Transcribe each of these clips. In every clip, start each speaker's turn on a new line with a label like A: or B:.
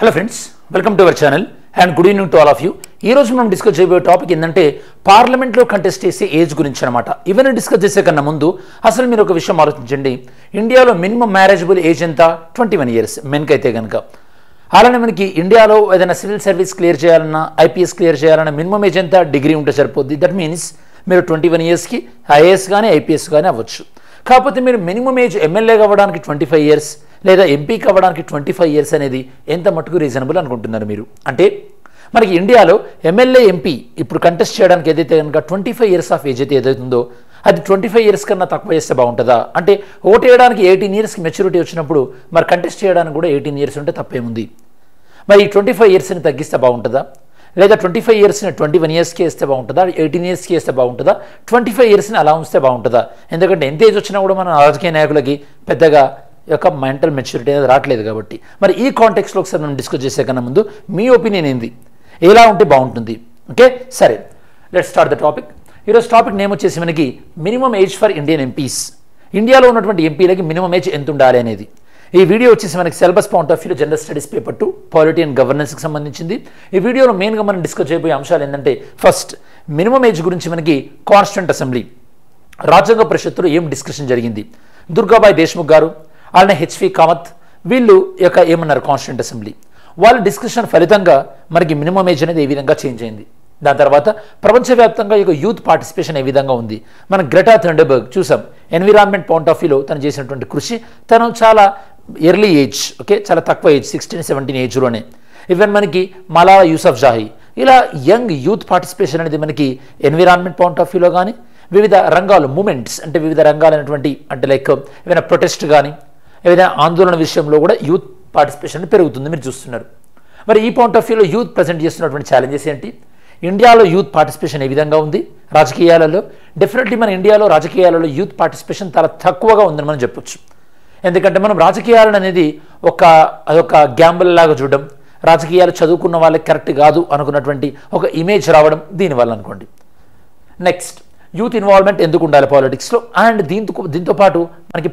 A: Hello friends, welcome to our channel and good evening to all of you. ఈ రోజు మనం discuss చేయబోయే topic ఏంటంటే పార్లమెంట్లో కంటెస్ట్ చేసే ఏజ్ గురించి అనమాట. ఇవన్నీ డిస్కస్ చేసే కన్నా ముందు అసలు మీరు ఒక విషయం ఆలోచించండి. ఇండియాలో మినిమం మ్యారేజబుల్ ఏజ్ ఎంత? 21 years మెన్కి అయితే కనుక. అలానే మనకి ఇండియాలో ఏదైనా సివిల్ సర్వీస్ క్లియర్ చేయాలన్నా, ఐపీఎస్ క్లియర్ చేయాలన్నా మినిమం ఏజ్ ఎంత? డిగ్రీ ఉంటే సరిపోద్ది. దట్ మీన్స్ మీరు 21 yearsకి ఐఏఎస్ కానీ ఐపీఎస్ కానీ అవ్వచ్చు. కాకపోతే మీరు మినిమం ఏజ్ ఎమ్మెల్యేగా అవ్వడానికి 25 years లేదా ఎంపీకి అవ్వడానికి 25 years అనేది ఎంత మటుకు రీజనబుల్ అనుకుంటున్నారు మీరు? అంటే మనకి ఇండియాలో ఎమ్మెల్యే ఎంపీ ఇప్పుడు కంటెస్ట్ చేయడానికి ఏదైతే కనుక 25 years ఆఫ్ ఏజ్ అయితే ఏదైతుందో అది 25 years కన్నా తక్కువ చేస్తే బాగుంటుందా? అంటే ఓటు వేయడానికి 18 yearsకి మెచ్యూరిటీ వచ్చినప్పుడు మరి కంటెస్ట్ చేయడానికి కూడా 18 years ఉంటే తప్పేముంది? మరి ఈ 25 yearsని తగ్గిస్తే బాగుంటుందా? లేదా 25 yearsని 21 yearsకి వేస్తే బాగుంటుందా? 18 yearsకి వేస్తే బాగుంటుందా? 25 yearsని అలా ఉంచితే బాగుంటుందా? ఎందుకంటే ఎంత ఏజ్ వచ్చినా కూడా మన రాజకీయ నాయకులకి పెద్దగా యొక్క మెంటల్ మెచ్యూరిటీ అనేది రావట్లేదు కాబట్టి. మరి ఈ కాంటెక్స్లో ఒకసారి మనం డిస్కస్ చేసే కన్నా ముందు మీ ఒపీనియన్ ఏంది? ఎలా ఉంటే బాగుంటుంది? ఓకే, సరే, లెట్స్ స్టార్ట్ ద టాపిక్. ఈరోజు టాపిక్ నేమ్ వచ్చేసి మనకి minimum age for Indian MPs. ఇండియాలో ఉన్నటువంటి ఎంపీలకి మినిమం ఏజ్ ఎంత ఉండాలి అనేది. ఈ వీడియో వచ్చేసి మనకి syllabus point of view general studies paper 2 polity and గవర్నెన్స్కి సంబంధించింది. ఈ వీడియోలో మెయిన్గా మనం డిస్కస్ చేయబోయే అంశాలు ఏంటంటే, ఫస్ట్ మినిమం ఏజ్ గురించి మనకి కాన్స్టిట్యూంట్ అసెంబ్లీ రాజ్యాంగ పరిషత్తులో ఏం డిస్కషన్ జరిగింది, దుర్గాబాయ్ దేశ్ముఖ్ గారు అలానే హెచ్వి కామత్ వీళ్ళు యొక్క ఏమన్నారు కాన్స్టిట్యూంట్ అసెంబ్లీ, వాళ్ళ డిస్కషన్ ఫలితంగా మనకి మినిమం ఏజ్ అనేది ఏ విధంగా చేంజ్ అయింది. దాని తర్వాత ప్రపంచవ్యాప్తంగా యొక్క యూత్ పార్టిసిపేషన్ ఏ విధంగా ఉంది. మనం గ్రెటా థండర్బర్గ్ చూసాం, ఎన్విరాన్మెంట్ పాయింట్ ఆఫ్ వ్యూలో తను చేసినటువంటి కృషి, తను చాలా ఎర్లీ ఏజ్, ఓకే, చాలా తక్కువ ఏజ్ 16-17 ఏజ్లోనే. ఈవెన్ మనకి మలాలా యూసఫ్ జాహీ, ఇలా యంగ్ యూత్ పార్టిసిపేషన్ అనేది మనకి ఎన్విరాన్మెంట్ పాయింట్ ఆఫ్ వ్యూలో కానీ వివిధ రంగాలు మూమెంట్స్ అంటే వివిధ రంగాలైనటువంటి అంటే లైక్ ఏదైనా ప్రొటెస్ట్ కానీ ఏదైనా ఆందోళన విషయంలో కూడా యూత్ పార్టిసిపేషన్ పెరుగుతుంది మీరు చూస్తున్నారు. మరి ఈ పాయింట్ ఆఫ్ వ్యూలో యూత్ ప్రజెంట్ చేస్తున్నటువంటి ఛాలెంజెస్ ఏంటి? ఇండియాలో యూత్ పార్టిసిపేషన్ ఏ విధంగా ఉంది రాజకీయాలలో? డెఫినెట్లీ మన ఇండియాలో రాజకీయాలలో యూత్ పార్టిసిపేషన్ చాలా తక్కువగా ఉందని మనం చెప్పొచ్చు. ఎందుకంటే మనం రాజకీయాలను అనేది అదొక గ్యాంబుల్ లాగా చూడడం, రాజకీయాలు చదువుకున్న వాళ్ళకి కరెక్ట్ కాదు అనుకున్నటువంటి ఒక ఇమేజ్ రావడం దీనివల్ల అనుకోండి. నెక్స్ట్, యూత్ ఇన్వాల్వ్మెంట్ ఎందుకు ఉండాలి పాలిటిక్స్లో? అండ్ దీంతో పాటు మనకి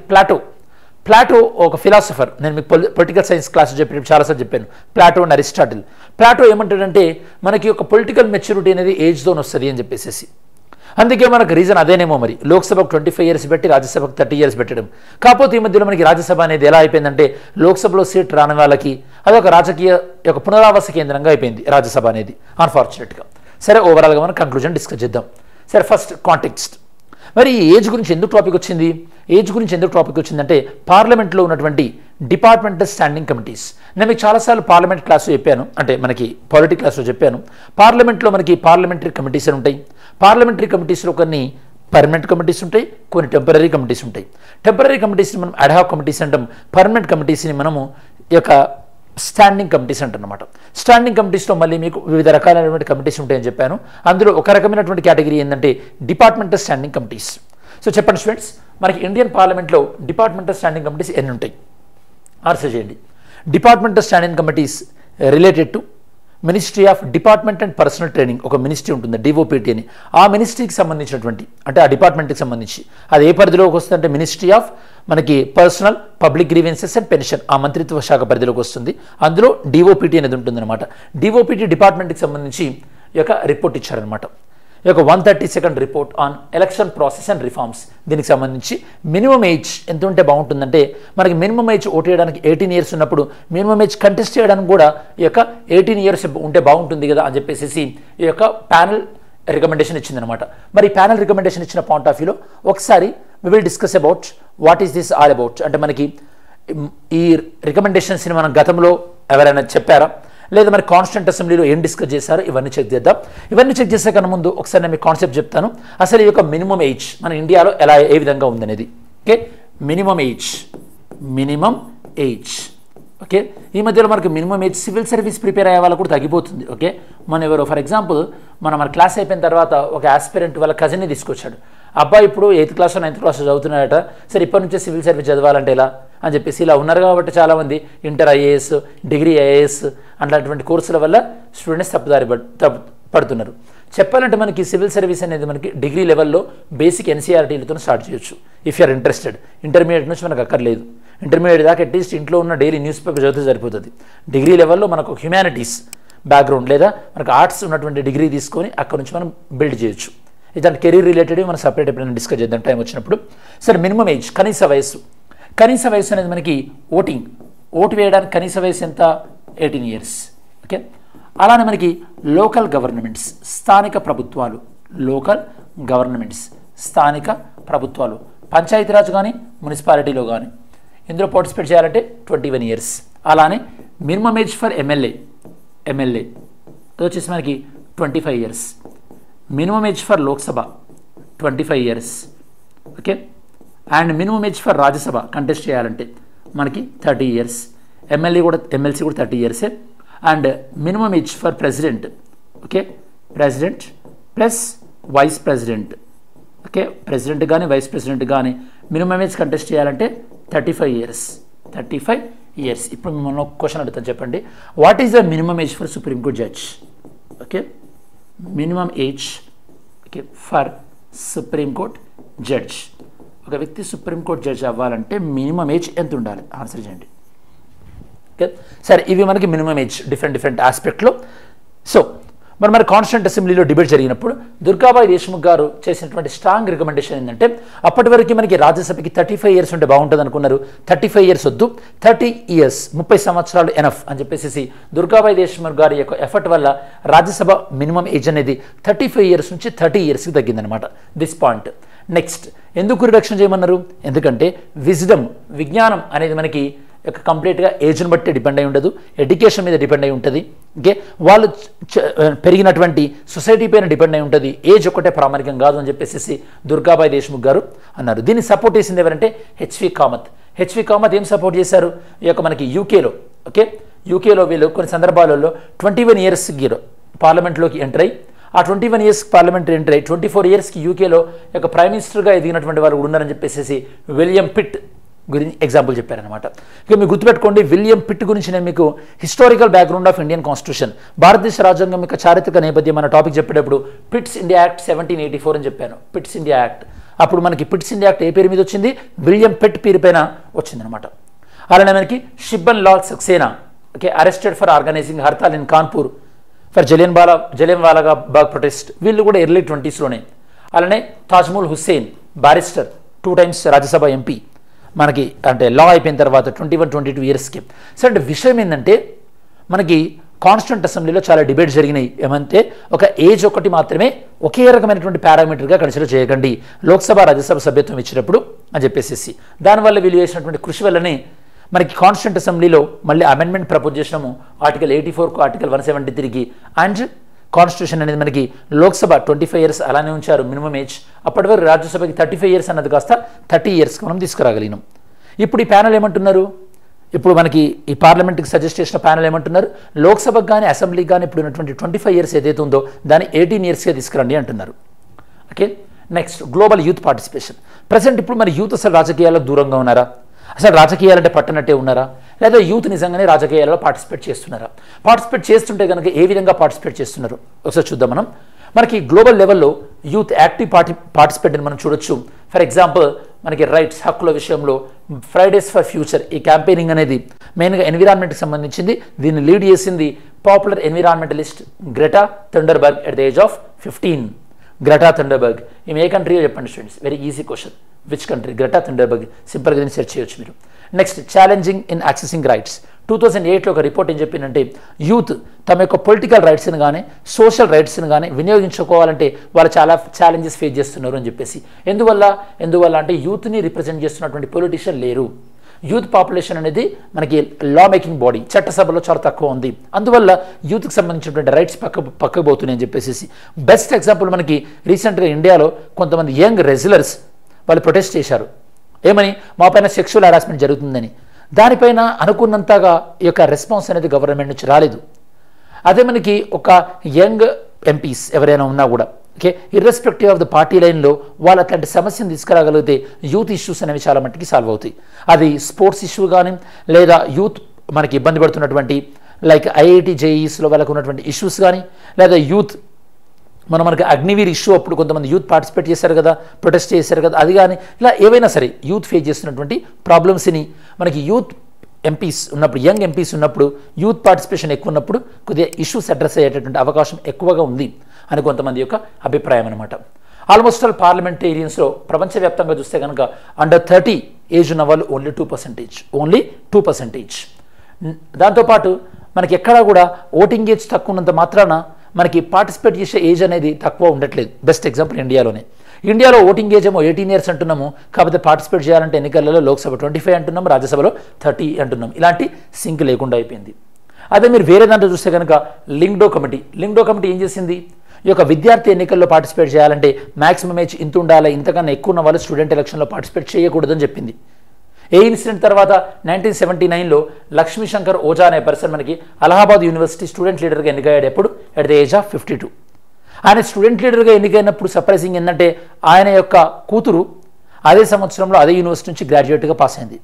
A: ప్లాటో ఒక ఫిలాసఫర్, నేను మీకు పొలిటికల్ సైన్స్ క్లాస్ చెప్పినప్పుడు చాలాసార్లు చెప్పాను, ప్లాటో అండ్ అరిస్టాటిల్. ప్లాటో ఏమంటాడంటే మనకి ఒక పొలిటికల్ మెచ్యూరిటీ అనేది ఏజ్తో వస్తుంది అని చెప్పేసి. అందుకే మనకు రీజన్ అదేనేమో. మరి లోక్సభకు 25 years పెట్టి రాజ్యసభకు 30 years పెట్టడం. కాకపోతే ఈ మధ్యలో మనకి రాజ్యసభ అనేది ఎలా అయిపోయిందంటే లోక్సభలో సీట్ రాని వాళ్ళకి అదొక రాజకీయ యొక్క పునరావాస కేంద్రంగా అయిపోయింది రాజ్యసభ అనేది, అన్ఫార్చునేట్గా. సరే, ఓవరాల్గా మనం కంక్లూజన్ డిస్కస్ చేద్దాం. సరే, ఫస్ట్ కాంటెక్స్ట్. మరి ఈ ఏజ్ గురించి ఎందుకు టాపిక్ వచ్చింది? ఏజ్ గురించి ఎందుకు టాపిక్ వచ్చిందంటే పార్లమెంట్లో ఉన్నటువంటి డిపార్ట్మెంటల్ స్టాండింగ్ కమిటీస్. నేను మీకు చాలాసార్లు పార్లమెంట్ క్లాస్లో చెప్పాను, అంటే మనకి పాలిటీ క్లాస్లో చెప్పాను. పార్లమెంట్లో మనకి పార్లమెంటరీ కమిటీస్ అని ఉంటాయి. పార్లమెంటరీ కమిటీస్లో కొన్ని పర్మనెంట్ కమిటీస్ ఉంటాయి, కొన్ని టెంపరీ కమిటీస్ ఉంటాయి. టెంపరీ కమిటీస్ని మనం అడ్హాక్ కమిటీస్ అంటాం, పర్మనెంట్ కమిటీస్ని మనము ఈ యొక్క స్టాండింగ్ కమిటీస్ అంటున్నమాట. స్టాండింగ్ కమిటీస్లో మళ్ళీ మీకు వివిధ రకాలైనటువంటి కమిటీస్ ఉంటాయని చెప్పాను. అందులో ఒక రకమైనటువంటి కేటగిరీ ఏంటంటే డిపార్ట్మెంటల్ స్టాండింగ్ కమిటీస్. సో చెప్పండి స్టూడెంట్స్, మనకి ఇండియన్ పార్లమెంట్లో డిపార్ట్మెంటల్ స్టాండింగ్ కమిటీస్ ఎన్ని ఉంటాయి? ఆన్సర్ చేయండి. Departmental standing committees related to ministry of department and personal training, ఒక మినిస్ట్రీ ఉంటుంది డిఓపిటి అని. ఆ మినిస్ట్రీకి సంబంధించినటువంటి అంటే ఆ డిపార్ట్మెంట్కి సంబంధించి అది ఏ పరిధిలోకి వస్తుంది అంటే మినిస్ట్రీ ఆఫ్ మనకి personal public grievances and pension, ఆ మంత్రిత్వ శాఖ పరిధిలోకి వస్తుంది. అందులో డిఓపిటి అనేది ఉంటుందన్నమాట. డిఓపిటి డిపార్ట్మెంట్కి సంబంధించి ఈ యొక్క రిపోర్ట్ ఇచ్చారనమాట. ఈ యొక్క 132nd report on election process and reforms. దీనికి సంబంధించి మినిమం ఏజ్ ఎంత ఉంటే బాగుంటుందంటే మనకి మినిమం ఏజ్ ఓటు వేయడానికి 18 years ఉన్నప్పుడు మినిమం ఏజ్ కంటెస్ట్ చేయడానికి కూడా ఈ యొక్క 18 years ఉంటే బాగుంటుంది కదా అని చెప్పేసి ఈ యొక్క ప్యానల్ రికమెండేషన్ ఇచ్చిందనమాట. మరి ప్యానల్ రికమెండేషన్ ఇచ్చిన పాయింట్ ఆఫ్ వ్యూలో ఒకసారి we will discuss about what is this all about. అంటే మనకి ఈ రికమెండేషన్స్ని మనం గతంలో ఎవరైనా చెప్పారా, లేదా మరి కాన్స్టిట్యూంట్ అసెంబ్లీలో ఏం డిస్కస్ చేశారో ఇవన్నీ చెక్ చేద్దాం. ఇవన్నీ చెక్ చేసే కన్నా ముందు ఒకసారి నేను మీకు కాన్సెప్ట్ చెప్తాను. అసలు ఈ యొక్క మినిమం ఏజ్ మన ఇండియాలో ఏ విధంగా ఉందనేది. Okay, minimum age okay. ఈ మధ్యలో మనకు minimum age civil service prepare అయ్యే వాళ్ళకు కూడా తగ్గిపోతుంది. ఓకే, మన ఎవరో ఫర్ ఎగ్జాంపుల్ మన క్లాస్ అయిపోయిన తర్వాత ఒక ఆస్పిరెంట్ వాళ్ళ కజిన్ని తీసుకొచ్చాడు. అబ్బాయి ఇప్పుడు 8th class 9th class చదువుతున్నాడట. సరే, ఇప్పటి నుంచే సివిల్ సర్వీస్ చదవాలంటే ఎలా అని చెప్పేసి ఇలా ఉన్నారు. కాబట్టి చాలామంది ఇంటర్ ఐఏఎస్, డిగ్రీ ఐఏఎస్ అట్లాంటి కోర్సుల వల్ల స్టూడెంట్స్ తప్పుదారి పడుతున్నారు. చెప్పాలంటే మనకి సివిల్ సర్వీస్ అనేది మనకి డిగ్రీ లెవెల్లో బేసిక్ ఎన్సీఆర్టీలతో స్టార్ట్ చేయొచ్చు. ఇఫ్ యూఆర్ ఇంట్రెస్టెడ్, ఇంటర్మీడియట్ నుంచి మనకు అక్కర్లేదు. ఇంటర్మీడియట్ దాకా అట్లీస్ట్ ఇంట్లో ఉన్న డైలీ న్యూస్ పేపర్ చదివితే సరిపోతుంది. డిగ్రీ లెవెల్లో మనకు హ్యుమానిటీస్ బ్యాక్గ్రౌండ్ లేదా మనకు ఆర్ట్స్ ఉన్నటువంటి డిగ్రీ తీసుకొని అక్కడ నుంచి మనం బిల్డ్ చేయొచ్చు. ఇదంటే కెరీర్ రిలేటెడ్ మనం సపరేట్ ఎప్పుడైనా డిస్కస్ చేద్దాం టైం వచ్చినప్పుడు. సరే, మినిమం ఏజ్, కనీస వయస్సు. కనీస వయస్సు అనేది మనకి ఓటు వేయడానికి కనీస వయసు ఎంత? 18 ఇయర్స్. ఓకే, అలానే మనకి లోకల్ గవర్నమెంట్స్, స్థానిక ప్రభుత్వాలు, స్థానిక ప్రభుత్వాలు, పంచాయతీరాజ్ కానీ మున్సిపాలిటీలో కానీ ఇందులో పార్టిసిపేట్ చేయాలంటే 21 ఇయర్స్. అలానే మినిమం ఏజ్ ఫర్ ఎమ్మెల్యే అది వచ్చేసి మనకి 25 years. Minimum age for Lok Sabha 25 years. Okay, and minimum age for Rajya Sabha contest చేయాలంటే మనకి 30 ఇయర్స్. ఎమ్మెల్సీ కూడా 30 ఇయర్సే. And minimum age for president, okay, president plus vice president, okay, president కానీ వైస్ ప్రెసిడెంట్ కానీ minimum age contest చేయాలంటే 35 ఇయర్స్. ఇప్పుడు మిమ్మల్ని ఒక క్వశ్చన్ అడుగుతాను, చెప్పండి, what is the minimum age for supreme court judge? Okay, minimum age, okay, for supreme court judge. ఒక వ్యక్తి సుప్రీంకోర్టు జడ్జ్ అవ్వాలంటే మినిమం ఏజ్ ఎంత ఉండాలి? ఆన్సర్ చేయండి. ఓకే, సరే, ఇవి మనకి మినిమం ఏజ్ డిఫరెంట్ ఆస్పెక్ట్లో. సో మరి కాన్స్టిట్యూంట్ అసెంబ్లీలో డిబేట్ జరిగినప్పుడు దుర్గాబాయి దేశ్ముఖ్ గారు చేసినటువంటి స్ట్రాంగ్ రికమెండేషన్ ఏంటంటే, అప్పటి వరకు మనకి రాజ్యసభకి 35 ఇయర్స్ ఉంటే బాగుంటుంది అనుకున్నారు. 35 ఇయర్స్ వద్దు, 30 ఇయర్స్, 30 సంవత్సరాలు ఎనఫ్ అని చెప్పేసి దుర్గాబాయి దేశ్ముఖ్ గారి యొక్క ఎఫర్ట్ వల్ల రాజ్యసభ మినిమం ఏజ్ అనేది 35 ఇయర్స్ నుంచి 30 ఇయర్స్కి తగ్గిందనమాట. This point. నెక్స్ట్, ఎందుకు రిడక్షన్ చేయమన్నారు? ఎందుకంటే విజ్ఞానం అనేది మనకి కంప్లీట్గా ఏజ్ని బట్టి డిపెండ్ అయి ఉండదు, ఎడ్యుకేషన్ మీద డిపెండ్ అయి ఉంటుంది. ఓకే, వాళ్ళు పెరిగినటువంటి సొసైటీ పైన డిపెండ్ అయి ఉంటుంది. ఏజ్ ఒకటే ప్రామాణికం కాదు అని చెప్పేసి దుర్గాబాయి దేశ్ముఖ్ గారు అన్నారు. దీన్ని సపోర్ట్ చేసింది ఎవరంటే హెచ్వి కామత్. ఏం సపోర్ట్ చేశారు? ఈ యొక్క మనకి యూకేలో వీళ్ళు కొన్ని సందర్భాలలో 21 ఇయర్స్కి పార్లమెంట్లోకి ఎంటర్ అయ్యి, ఆ 21 ఇయర్స్ పార్లమెంట్ ఎంటర్ అయ్యి 24 ఇయర్స్కి యూకేలో యొక్క ప్రైమ్ మినిస్టర్గా ఎదిగినటువంటి వాళ్ళు ఉన్నారని చెప్పేసి విలియం పిట్ గురించి ఎగ్జాంపుల్ చెప్పారనమాట. ఇక మీరు గుర్తుపెట్టుకోండి, విలియం పిట్ గురించి నేను మీకు historical background of Indian constitution, భారతదేశ రాజ్యాంగం యొక్క చారిత్రక నేపథ్యం అన్న టాపిక్ చెప్పేటప్పుడు పిట్స్ ఇండియా యాక్ట్ 1784 అని చెప్పాను. పిట్స్ ఇండియా యాక్ట్, అప్పుడు మనకి పిట్స్ ఇండియా యాక్ట్ ఏ పేరు మీద వచ్చింది? విలియం పిట్ పేరు పైన వచ్చిందనమాట. అలానే మనకి Shibban Lal Saxena, okay, arrested for organising hartal in Kanpur for Jallianwala Bagh protest, వీళ్ళు కూడా ఎర్లీ 20స్లోనే. అలానే Tajamul Hussain, barrister, 2 times Rajya Sabha MP, మనకి అంటే లా అయిపోయిన తర్వాత 21-22 ఇయర్స్కి. సో అంటే విషయం ఏంటంటే, మనకి కాన్స్టిట్యూంట్ అసెంబ్లీలో చాలా డిబేట్ జరిగినాయి. ఏమంటే ఒక ఏజ్ ఒకటి మాత్రమే ఒకే రకమైనటువంటి పారామీటర్గా కన్సిడర్ చేయకండి లోక్సభ రాజ్యసభ సభ్యత్వం ఇచ్చినప్పుడు అని చెప్పేసి. దానివల్ల వీళ్ళు చేసినటువంటి కృషి వల్లనే మనకి కాన్స్టిట్యూంట్ అసెంబ్లీలో మళ్ళీ అమెండ్మెంట్ ప్రపోజ్ చేసినాము ఆర్టికల్ 84కు ఆర్టికల్ 173కి. అండ్ కాన్స్టిట్యూషన్ అనేది మనకి లోక్సభ 25 ఇయర్స్ అలానే ఉంచారు మినిమం ఏజ్. అప్పటి వరకు రాజ్యసభకి 35 ఇయర్స్ అన్నది కాస్త 30 ఇయర్స్కి మనం తీసుకురాగలిగినాం. ఇప్పుడు ఈ ప్యానల్ ఏమంటున్నారు? ఇప్పుడు మనకి ఈ పార్లమెంట్కి సజెస్ట్ చేసిన ప్యానల్ ఏమంటున్నారు? లోక్సభకు కానీ అసెంబ్లీకి కానీ ఇప్పుడు ఉన్నటువంటి 25 ఇయర్స్ ఏదైతే ఉందో దాన్ని 18 ఇయర్స్గా తీసుకురండి అంటున్నారు. Okay, next, global youth participation. Present ఇప్పుడు మరి యూత్ అసలు రాజకీయాలకు దూరంగా ఉన్నారా? అసలు రాజకీయాలంటే పట్టనట్టే ఉన్నారా? లేదా యూత్ నిజంగానే రాజకీయాలలో పార్టిసిపేట్ చేస్తున్నారా? పార్టిసిపేట్ చేస్తుంటే కనుక ఏ విధంగా పార్టిసిపేట్ చేస్తున్నారు ఒకసారి చూద్దాం మనం. మనకి గ్లోబల్ లెవెల్లో యూత్ యాక్టివ్ పార్టిసిపేట్ అని మనం చూడొచ్చు. ఫర్ ఎగ్జాంపుల్, మనకి రైట్స్, హక్కుల విషయంలో ఫ్రైడేస్ ఫర్ ఫ్యూచర్ ఈ క్యాంపెయినింగ్ అనేది మెయిన్గా ఎన్విరాన్మెంట్కి సంబంధించింది. దీన్ని లీడ్ చేసింది popular environmentalist Greta Thunberg at the age of 15. Greta Thunberg, ఈమె ఏ కంట్రీయో చెప్పండి students? Very easy question. Which country? Greta Thunberg. సింపుల్గా దీన్ని సెర్చ్ చేయొచ్చు మీరు. Next, challenging in accessing rights. 2008లో ఒక రిపోర్ట్ ఏం చెప్పిందంటే, యూత్ తమ యొక్క పొలిటికల్ రైట్స్ని కానీ సోషల్ రైట్స్ని కానీ వినియోగించుకోవాలంటే వాళ్ళు చాలా ఛాలెంజెస్ ఫేస్ చేస్తున్నారు అని చెప్పేసి. ఎందువల్ల అంటే యూత్ని రిప్రజెంట్ చేస్తున్నటువంటి పొలిటీషియన్ లేరు. యూత్ పాపులేషన్ అనేది మనకి లా మేకింగ్ బాడీ, చట్టసభలో చాలా తక్కువ ఉంది. అందువల్ల యూత్కి సంబంధించినటువంటి రైట్స్ పక్కకు పోతున్నాయి అని చెప్పేసి. బెస్ట్ ఎగ్జాంపుల్ మనకి రీసెంట్గా ఇండియాలో కొంతమంది యంగ్ రెజ్లర్స్ వాళ్ళు ప్రొటెస్ట్ చేశారు. ఏమని? మా పైన సెక్షువల్ హరాస్మెంట్ జరుగుతుందని. దానిపైన అనుకున్నంతగా ఈ యొక్క రెస్పాన్స్ అనేది గవర్నమెంట్ నుంచి రాలేదు. అదే మనకి ఒక యంగ్ ఎంపీస్ ఎవరైనా ఉన్నా కూడా, okay, irrespective of the party లైన్లో వాళ్ళు అట్లాంటి సమస్యను తీసుకురాగలిగితే యూత్ ఇష్యూస్ అనేవి చాలా మట్టికి సాల్వ్ అవుతాయి. అది స్పోర్ట్స్ ఇష్యూ కానీ, లేదా యూత్ మనకి ఇబ్బంది పడుతున్నటువంటి లైక్ IIT JEEస్లో వాళ్ళకు ఉన్నటువంటి ఇష్యూస్ కానీ, లేదా యూత్ మనకి అగ్నివీర్ ఇష్యూ అప్పుడు కొంతమంది యూత్ పార్టిసిపేట్ చేశారు కదా, ప్రొటెస్ట్ చేశారు కదా, అది కానీ ఇలా ఏవైనా సరే యూత్ ఫేస్ చేస్తున్నటువంటి ప్రాబ్లమ్స్ని మనకి యూత్ ఎంపీస్ ఉన్నప్పుడు, యంగ్ ఎంపీస్ ఉన్నప్పుడు, యూత్ పార్టిసిపేషన్ ఎక్కువ ఉన్నప్పుడు కొద్దిగా ఇష్యూస్ అడ్రస్ అయ్యేటటువంటి అవకాశం ఎక్కువగా ఉంది అని కొంతమంది యొక్క అభిప్రాయం అనమాట. ఆల్మోస్ట్ ఆల్ పార్లమెంటేరియన్స్లో ప్రపంచవ్యాప్తంగా చూస్తే కనుక అండర్ 30 ఏజ్ ఉన్న వాళ్ళు ఓన్లీ 2%. దాంతోపాటు మనకి ఎక్కడా కూడా ఓటింగ్ ఏజ్ తక్కువ ఉన్నంత మాత్రాన మనకి పార్టిసిపేట్ చేసే ఏజ్ అనేది తక్కువ ఉండట్లేదు. బెస్ట్ ఎగ్జాంపుల్ ఇండియాలో ఓటింగ్ ఏజ్ ఏమో 18 years అంటున్నాము, కాకపోతే పార్టిసిపేట్ చేయాలంటే ఎన్నికలలో లోక్సభ 25 అంటున్నాం, రాజ్యసభలో 30 అంటున్నాం. ఇలాంటి సింక్ లేకుండా అయిపోయింది. అదే మీరు వేరే దాంట్లో చూస్తే కనుక లింక్డో కమిటీ ఏం చేసింది, ఈ యొక్క విద్యార్థి ఎన్నికల్లో పార్టిసిపేట్ చేయాలంటే మ్యాక్సిమం ఏజ్ ఇంత ఉండాలి, ఇంతకన్నా ఎక్కువ ఉన్న వాళ్ళు స్టూడెంట్ ఎలక్షన్లో పార్టిసిపేట్ చేయకూడదని చెప్పింది. ఏ ఇన్సిడెంట్ తర్వాత 1979లో లక్ష్మీ శంకర్ ఓజా అనే పర్సన్ మనకి అలహాబాద్ యూనివర్సిటీ స్టూడెంట్ లీడర్గా ఎన్నికయ్యాడు. ఎప్పుడు? At the age of 52. ఆయన స్టూడెంట్ లీడర్గా ఎన్నికైనప్పుడు సర్ప్రైజింగ్ ఏంటంటే ఆయన యొక్క కూతురు అదే సంవత్సరంలో అదే యూనివర్సిటీ నుంచి గ్రాడ్యుయేట్గా పాస్ అయింది.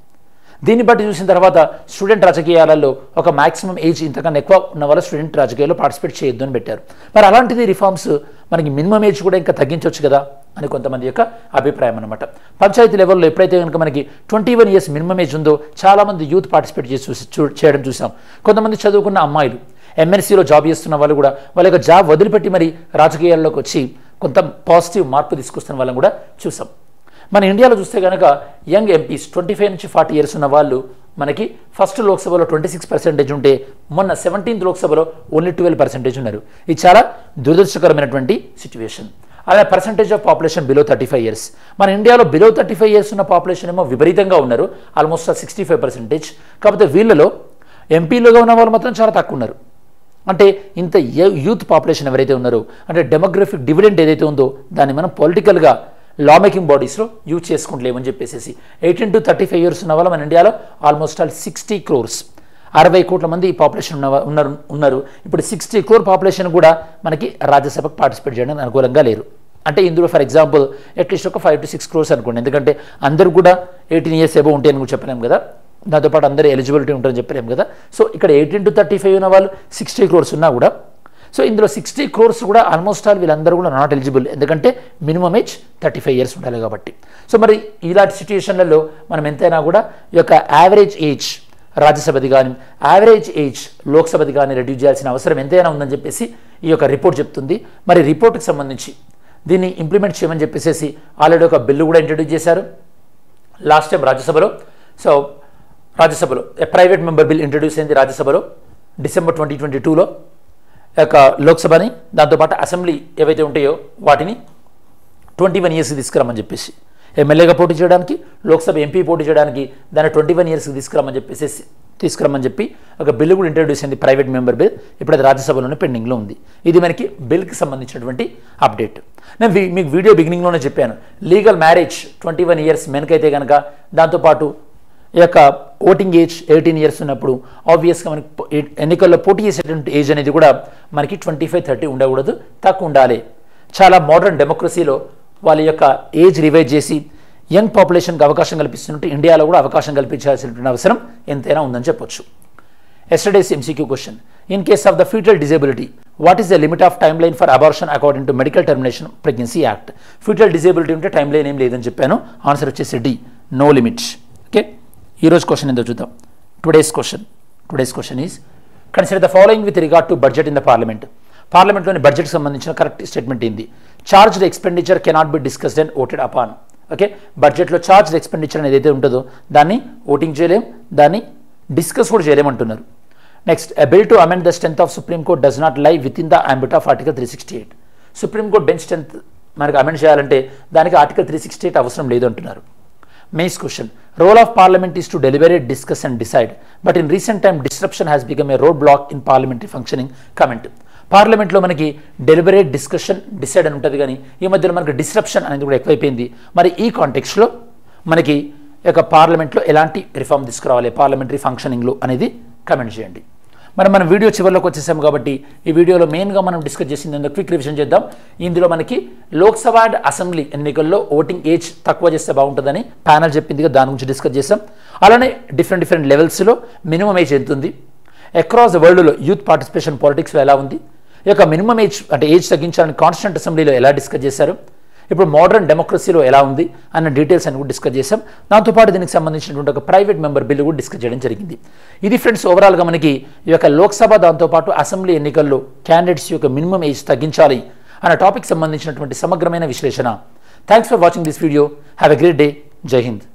A: దీన్ని బట్టి చూసిన తర్వాత స్టూడెంట్ రాజకీయాలలో ఒక మ్యాక్సిమం ఏజ్ ఇంతకన్నా ఎక్కువ ఉన్న వాళ్ళు స్టూడెంట్ రాజకీయాల్లో పార్టిసిపేట్ చేయొద్దు అని పెట్టారు. మరి అలాంటిది రిఫార్మ్స్ మనకి మినిమం ఏజ్ కూడా ఇంకా తగ్గించవచ్చు కదా అని కొంతమంది యొక్క అభిప్రాయం అనమాట. పంచాయతీ లెవెల్లో ఎప్పుడైతే కనుక మనకి 21 years మినిమం ఏజ్ ఉందో చాలామంది యూత్ పార్టిసిపేట్ చేయడం చూసాం. కొంతమంది చదువుకున్న అమ్మాయిలు ఎంఎన్సీలో జాబ్ చేస్తున్న వాళ్ళు కూడా వాళ్ళ యొక్క జాబ్ వదిలిపెట్టి మరి రాజకీయాల్లోకి వచ్చి కొంత పాజిటివ్ మార్పు తీసుకొస్తున్న వాళ్ళని కూడా చూసాం. మన ఇండియాలో చూస్తే కనుక యంగ్ ఎంపీస్ 25 నుంచి 40 years ఉన్న వాళ్ళు మనకి ఫస్ట్ లోక్సభలో 26% ఉంటే మొన్న 17th లోక్సభలో ఓన్లీ 12% ఉన్నారు. ఇది చాలా దురదృష్టకరమైనటువంటి సిచ్యువేషన్. అదే percentage of population below 35 years. మన ఇండియాలో బిలో 35 years ఉన్న పాపులేషన్ ఏమో విపరీతంగా ఉన్నారు, ఆల్మోస్ట్ 65%. కాకపోతే వీళ్ళలో ఎంపీలుగా ఉన్న వాళ్ళు మాత్రం చాలా తక్కువ ఉన్నారు. అంటే ఇంత యూత్ పాపులేషన్ ఎవరైతే ఉన్నారో అంటే డెమోగ్రఫిక్ డివిడెంట్ ఏదైతే ఉందో దాన్ని మనం పొలిటికల్గా లా మేకింగ్ బాడీస్లో యూజ్ చేసుకుంటలేమని చెప్పేసి 18 to 35 years ఉన్న వాళ్ళు మన ఇండియాలో ఆల్మోస్ట్ 60 crores 60 కోట్ల మంది ఈ పాపులేషన్ ఉన్నారు. ఇప్పుడు 60 crore పాపులేషన్ కూడా మనకి రాజ్యసభకు పార్టిసిపేట్ చేయడానికి అనుకూలంగా లేరు. అంటే ఇందులో ఫర్ ఎగ్జాంపుల్ అట్లీస్ట్ ఒక 5 to 6 crores అనుకోండి, ఎందుకంటే అందరూ కూడా 18 years ఎబో ఉంటే అని కూడా చెప్పలేము కదా, దాంతోపాటు అందరూ ఎలిజిబిలిటీ ఉంటారని చెప్పలేము కదా. సో ఇక్కడ 18 to 35 ఉన్న వాళ్ళు 60 crores ఉన్నా కూడా, సో ఇందులో 60 crores కూడా ఆల్మోస్ట్ ఆల్ వీళ్ళందరూ కూడా నాట్ ఎలిజిబుల్, ఎందుకంటే మినిమం ఏజ్ 35 years ఉండాలి కాబట్టి. సో మరి ఇలాంటి సిచ్యుయేషన్లలో మనం ఎంతైనా కూడా ఈ యొక్క యావరేజ్ ఏజ్ రాజ్యసభది కానీ యావరేజ్ ఏజ్ లోక్సభది కానీ రెడ్యూస్ చేయాల్సిన అవసరం ఎంతైనా ఉందని చెప్పేసి ఈ యొక్క రిపోర్ట్ చెప్తుంది. మరి రిపోర్ట్కి సంబంధించి దీన్ని ఇంప్లిమెంట్ చేయమని చెప్పేసి ఆల్రెడీ ఒక బిల్లు కూడా ఇంట్రడ్యూస్ చేశారు లాస్ట్ టైం రాజ్యసభలో. సో రాజ్యసభలో ప్రైవేట్ మెంబర్ బిల్ ఇంట్రడ్యూస్ అయింది రాజ్యసభలో December 2022లో. యొక్క లోక్సభని దాంతోపాటు అసెంబ్లీ ఏవైతే ఉంటాయో వాటిని 21 years తీసుకురమ్మని చెప్పేసి, ఎమ్మెల్యేగా పోటీ చేయడానికి, లోక్సభ ఎంపీ పోటీ చేయడానికి దాన్ని 21 years తీసుకురమ్మని చెప్పి ఒక బిల్లు కూడా ఇంట్రడ్యూస్ అయింది, ప్రైవేట్ మెంబర్ బిల్. ఇప్పుడు అది రాజ్యసభలోనే పెండింగ్లో ఉంది. ఇది మనకి బిల్కి సంబంధించినటువంటి అప్డేట్. నేను మీకు వీడియో బిగినింగ్లోనే చెప్పాను, లీగల్ మ్యారేజ్ 21 years మెన్కి అయితే కనుక, దాంతోపాటు ఈ యొక్క ఓటింగ్ ఏజ్ 18 years ఉన్నప్పుడు ఆబ్వియస్గా మనకి ఎన్నికల్లో పోటీ చేసేటువంటి ఏజ్ అనేది కూడా మనకి 25-30 ఉండకూడదు, తక్కువ ఉండాలి. చాలా మోడర్న్ డెమోక్రసీలో వాళ్ళ యొక్క ఏజ్ రివైజ్ చేసి యంగ్ పాపులేషన్కి అవకాశం కల్పిస్తున్నట్టు ఇండియాలో కూడా అవకాశం కల్పించాల్సినటువంటి అవసరం ఎంతైనా ఉందని చెప్పొచ్చు. Yesterday's MCQ question, in case of the fetal disability what is the limit of time line for abortion according to medical termination pregnancy act. Fetal disability ఉంటే టైం లైన్ ఏం లేదని చెప్పాను, ఆన్సర్ వచ్చేసి D, నో లిమిట్. ఓకే, ఈరోజు question ఏందో చూద్దాం. Today's question is consider the following with regard to budget in the parliament. పార్లమెంట్లోని బడ్జెట్కి సంబంధించిన కరెక్ట్ స్టేట్మెంట్ ఏంది? Charged expenditure cannot be discussed and voted upon. Okay, బడ్జెట్లో చార్జ్డ్ ఎక్స్పెండిచర్ అనేది ఏదైతే ఉంటుందో దాన్ని ఓటింగ్ చేయలేం, దాన్ని డిస్కస్ కూడా చేయలేమంటున్నారు. Next, a bill to amend the strength of supreme court does not lie within the ambit of article 368. Supreme court bench strength మనకు అమెండ్ చేయాలంటే దానికి ఆర్టికల్ 368 అవసరం లేదు అంటున్నారు. Mains question, role of parliament is to deliberate, discuss and decide, but in recent time disruption has become a road black in parliamentary functioning. Comment, పార్లమెంట్లో మనకి deliberate, discussion, decide అని ఉంటుంది, కానీ ఈ మధ్యలో మనకి డిస్రప్షన్ అనేది కూడా ఎక్కువైపోయింది. మరి ఈ కాంటెక్స్లో మనకి యొక్క పార్లమెంట్లో ఎలాంటి రిఫార్మ్ తీసుకురావాలి పార్లమెంటరీ ఫంక్షనింగ్లో అనేది కమెంట్ చేయండి. మనం వీడియో చివరిలోకి వచ్చేసాము కాబట్టి ఈ వీడియోలో మెయిన్గా మనం డిస్కస్ చేసింది క్విక్ రివిజన్ చేద్దాం. ఇందులో మనకి లోక్సభ అండ్ అసెంబ్లీ ఎన్నికల్లో ఓటింగ్ ఏజ్ తక్కువ చేస్తే బాగుంటుందని ప్యానల్ చెప్పింది కదా, దాని గురించి డిస్కస్ చేసాం. అలానే డిఫరెంట్ లెవెల్స్లో మినిమం ఏజ్ ఎంత ఉంది, అక్రాస్ ద వరల్డ్లో యూత్ పార్టిసిపేషన్ పాలిటిక్స్లో ఎలా ఉంది, ఈ యొక్క మినిమం ఏజ్ అంటే ఏజ్ తగ్గించాలని కాన్స్టిట్యూంట్ అసెంబ్లీలో ఎలా డిస్కస్ చేశారు, ఇప్పుడు మోడర్న్ డెమోక్రసీలో ఎలా ఉంది అన్న డీటెయిల్స్ అని కూడా డిస్కస్ చేసాం. దాంతోపాటు దీనికి సంబంధించినటువంటి ఒక ప్రైవేట్ మెంబర్ బిల్లు కూడా డిస్కస్ చేయడం జరిగింది. ఇది ఫ్రెండ్స్ ఓవరాల్గా మనకి ఈ యొక్క లోక్సభ దాంతోపాటు అసెంబ్లీ ఎన్నికల్లో క్యాండిడేట్స్ యొక్క మినిమం ఏజ్ తగ్గించాలి అన్న టాపిక్ సంబంధించినటువంటి సమగ్రమైన విశ్లేషణ. Thanks for watching this video. Have a great day. జై హింద్.